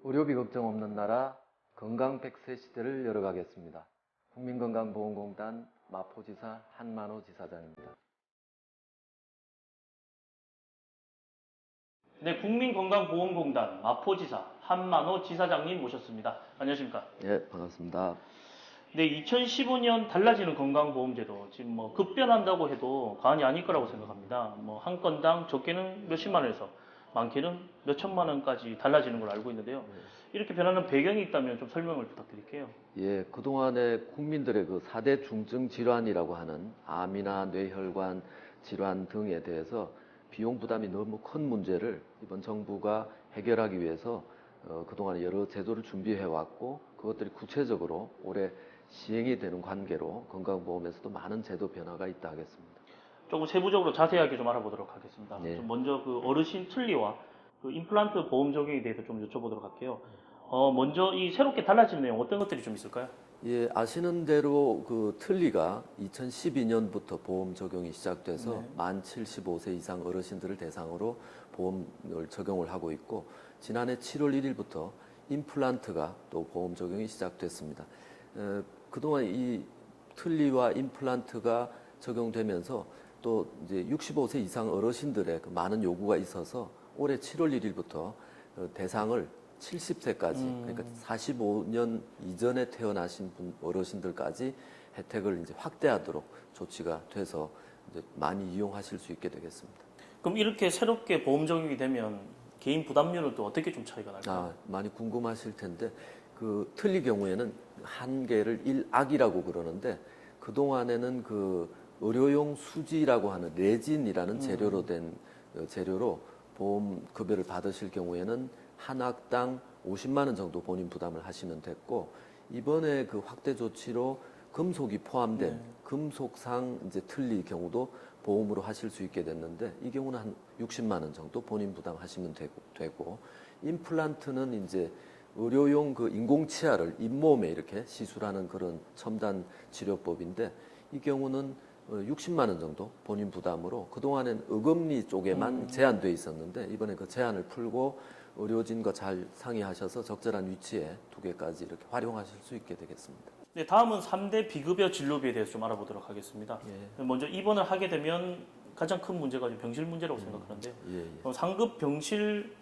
의료비 걱정 없는 나라 건강 100세 시대를 열어가겠습니다. 국민건강보험공단 마포지사 한만호 지사장입니다. 네, 국민건강보험공단 마포지사 한만호 지사장님 모셨습니다. 안녕하십니까? 예, 반갑습니다. 네, 2015년 달라지는 건강보험제도 지금 급변한다고 해도 과언이 아닐 거라고 생각합니다. 한 건당 적게는 몇십만 원에서 많게는 몇천만 원까지 달라지는 걸로 알고 있는데요. 이렇게 변하는 배경이 있다면 좀 설명을 부탁드릴게요. 예, 그동안에 국민들의 그 4대 중증 질환이라고 하는 암이나 뇌혈관 질환 등에 대해서 비용 부담이 너무 큰 문제를 이번 정부가 해결하기 위해서 그동안 여러 제도를 준비해 왔고, 그것들이 구체적으로 올해 시행이 되는 관계로 건강보험에서도 많은 제도 변화가 있다 하겠습니다. 조금 세부적으로 자세하게 좀 알아보도록 하겠습니다. 네. 좀 먼저 그 어르신 틀니와 그 임플란트 보험 적용에 대해서 좀 여쭤보도록 할게요. 먼저 이 새롭게 달라진 내용 어떤 것들이 좀 있을까요? 예, 아시는 대로 그 틀니가 2012년부터 보험 적용이 시작돼서 네. 만 75세 이상 어르신들을 대상으로 보험을 적용을 하고 있고, 지난해 7월 1일부터 임플란트가 또 보험 적용이 시작됐습니다. 그동안 이 틀니와 임플란트가 적용되면서 또 이제 65세 이상 어르신들의 그 많은 요구가 있어서 올해 7월 1일부터 대상을 70세까지, 그러니까 45년 이전에 태어나신 어르신들까지 혜택을 이제 확대하도록 조치가 돼서 이제 많이 이용하실 수 있게 되겠습니다. 그럼 이렇게 새롭게 보험 적용이 되면 개인 부담률은 또 어떻게 좀 차이가 날까요? 많이 궁금하실 텐데, 그 틀니 경우에는 한 개를 1악이라고 그러는데, 그동안에는 그 의료용 수지라고 하는 레진이라는 재료로 된 재료로 보험 급여를 받으실 경우에는 한 악당 50만 원 정도 본인 부담을 하시면 됐고, 이번에 그 확대 조치로 금속이 포함된 금속상 이제 틀니 경우도 보험으로 하실 수 있게 됐는데, 이 경우는 한 60만 원 정도 본인 부담하시면 되고, 임플란트는 이제 의료용 그 인공치아를 잇몸에 이렇게 시술하는 그런 첨단 치료법인데, 이 경우는 60만 원 정도 본인 부담으로, 그동안엔 의금리 쪽에만 제한돼 있었는데 이번에 그 제한을 풀고 의료진과 잘 상의하셔서 적절한 위치에 두 개까지 이렇게 활용하실 수 있게 되겠습니다. 네, 다음은 3대 비급여 진료비에 대해서 좀 알아보도록 하겠습니다. 먼저 입원을 하게 되면 가장 큰 문제가 병실 문제라고 생각하는데요. 상급 병실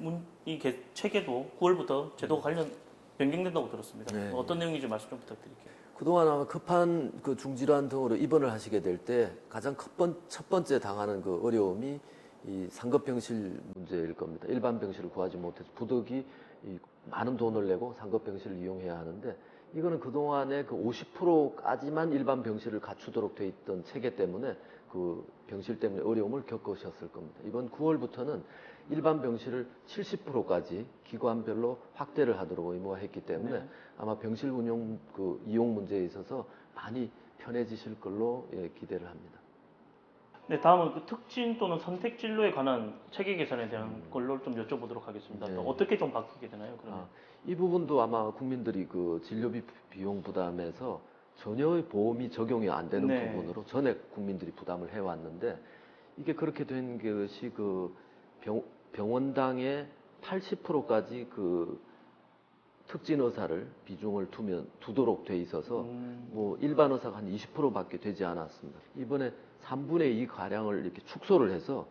체계도 9월부터 제도가 관련 변경된다고 들었습니다. 어떤 내용인지 말씀 좀 부탁드릴게요. 그동안 아마 급한 그 중질환 등으로 입원을 하시게 될 때 가장 첫 번째 당하는 그 어려움이 이 상급 병실 문제일 겁니다. 일반 병실을 구하지 못해서 부득이 많은 돈을 내고 상급 병실을 이용해야 하는데, 이거는 그동안에 그 50%까지만 일반 병실을 갖추도록 돼 있던 체계 때문에 그 병실 때문에 어려움을 겪으셨을 겁니다. 이번 9월부터는 일반 병실을 70%까지 기관별로 확대를 하도록 의무화했기 때문에 아마 병실 운영 그 이용 문제에 있어서 많이 편해지실 걸로 기대를 합니다. 네, 다음은 그 특진 또는 선택 진로에 관한 체계 개선에 대한 걸로 좀 여쭤보도록 하겠습니다. 또 어떻게 좀 바뀌게 되나요? 그러면? 이 부분도 아마 국민들이 그 진료비 비용 부담에서 전혀 보험이 적용이 안 되는 부분으로 전액 국민들이 부담을 해왔는데, 이게 그렇게 된 것이 그 병원당의 80%까지 그 특진 의사를 비중을 두도록 돼 있어서 뭐 일반 의사가 한 20%밖에 되지 않았습니다. 이번에 3분의 2 가량을 이렇게 축소를 해서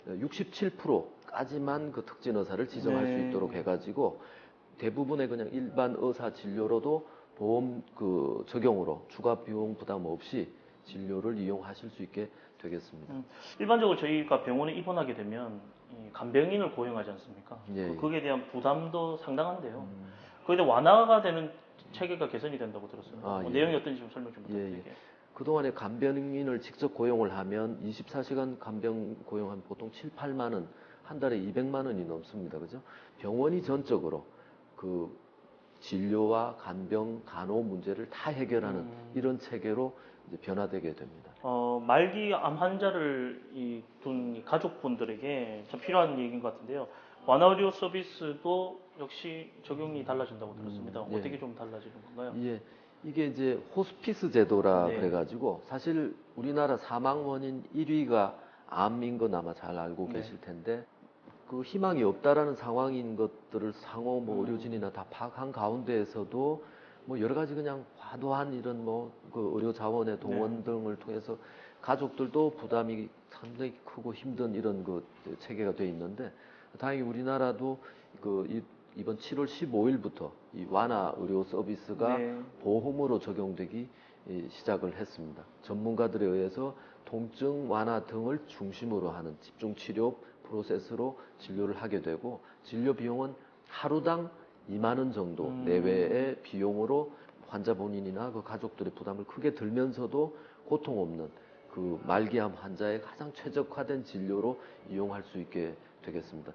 67%까지만 그 특진 의사를 지정할 수 있도록 해가지고 대부분의 그냥 일반 의사 진료로도 보험 그 적용으로 추가 비용 부담 없이 진료를 이용하실 수 있게 되겠습니다. 일반적으로 저희가 병원에 입원하게 되면 이 간병인을 고용하지 않습니까? 거기에 대한 부담도 상당한데요. 거기에 대한 완화가 되는 체계가 개선이 된다고 들었습니다. 내용이 어떤지 좀 설명 좀 부탁드릴게요. 그동안에 간병인을 직접 고용을 하면 24시간 간병 고용하면 보통 7, 8만 원, 한 달에 200만 원이 넘습니다. 그죠? 병원이 전적으로 그 진료와 간병, 간호 문제를 다 해결하는 이런 체계로 이제 변화되게 됩니다. 말기 암 환자를 둔 가족분들에게 참 필요한 얘기인 것 같은데요. 완화의료 서비스도 역시 적용이 달라진다고 들었습니다. 어떻게 좀 달라지는 건가요? 이게 이제 호스피스 제도라 그래가지고, 사실 우리나라 사망 원인 1위가 암인 건 아마 잘 알고 계실 텐데, 그 희망이 없다라는 상황인 것들을 상호 뭐 의료진이나 다 파악한 가운데에서도 뭐 여러 가지 그냥 과도한 이런 뭐 그 의료 자원의 동원 등을 통해서 가족들도 부담이 상당히 크고 힘든 이런 그 체계가 돼 있는데 다행히 우리나라도 이번 7월 15일부터 이 완화 의료 서비스가 보험으로 적용되기 시작을 했습니다. 전문가들에 의해서 통증 완화 등을 중심으로 하는 집중 치료 프로세스로 진료를 하게 되고 진료 비용은 하루당 2만 원 정도 내외의 비용으로 환자 본인이나 그 가족들의 부담을 크게 들면서도 고통 없는 그 말기암 환자의 가장 최적화된 진료로 이용할 수 있게 되겠습니다.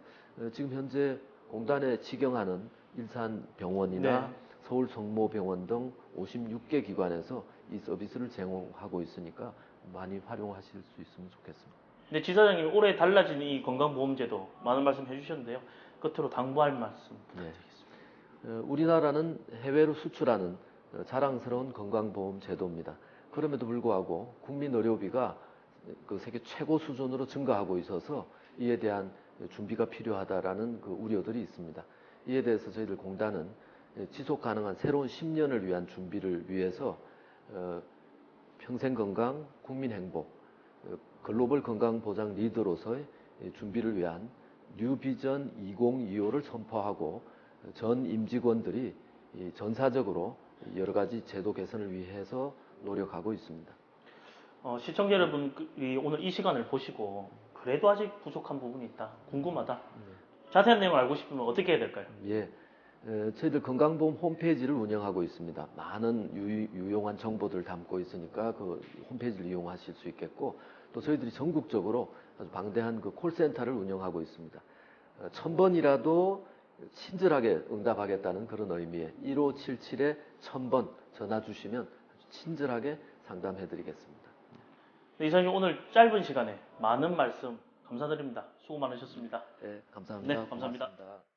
지금 현재 공단에 직영하는 일산병원이나 서울 성모병원 등 56개 기관에서 이 서비스를 제공하고 있으니까 많이 활용하실 수 있으면 좋겠습니다. 네, 지사장님 올해 달라진 이 건강보험제도 많은 말씀 해주셨는데요. 끝으로 당부할 말씀 부탁드리겠습니다. 우리나라는 해외로 수출하는 자랑스러운 건강보험 제도입니다. 그럼에도 불구하고 국민 의료비가 그 세계 최고 수준으로 증가하고 있어서 이에 대한 준비가 필요하다라는 그 우려들이 있습니다. 이에 대해서 저희들 공단은 지속 가능한 새로운 10년을 위한 준비를 위해서 평생 건강, 국민 행복, 글로벌 건강 보장 리더로서의 준비를 위한 뉴비전 2025를 선포하고 전 임직원들이 전사적으로 여러 가지 제도 개선을 위해서 노력하고 있습니다. 시청자 여러분이 오늘 이 시간을 보시고 그래도 아직 부족한 부분이 있다, 궁금하다, 자세한 내용을 알고 싶으면 어떻게 해야 될까요? 예, 저희들 건강보험 홈페이지를 운영하고 있습니다. 많은 유용한 정보들을 담고 있으니까 그 홈페이지를 이용하실 수 있겠고 또 저희들이 전국적으로 아주 방대한 그 콜센터를 운영하고 있습니다. 1000번이라도 친절하게 응답하겠다는 그런 의미의 1577-1000번 전화 주시면 아주 친절하게 상담해드리겠습니다. 네, 이사님 오늘 짧은 시간에 많은 말씀 감사드립니다. 수고 많으셨습니다. 네, 감사합니다. 네, 감사합니다. 고맙습니다.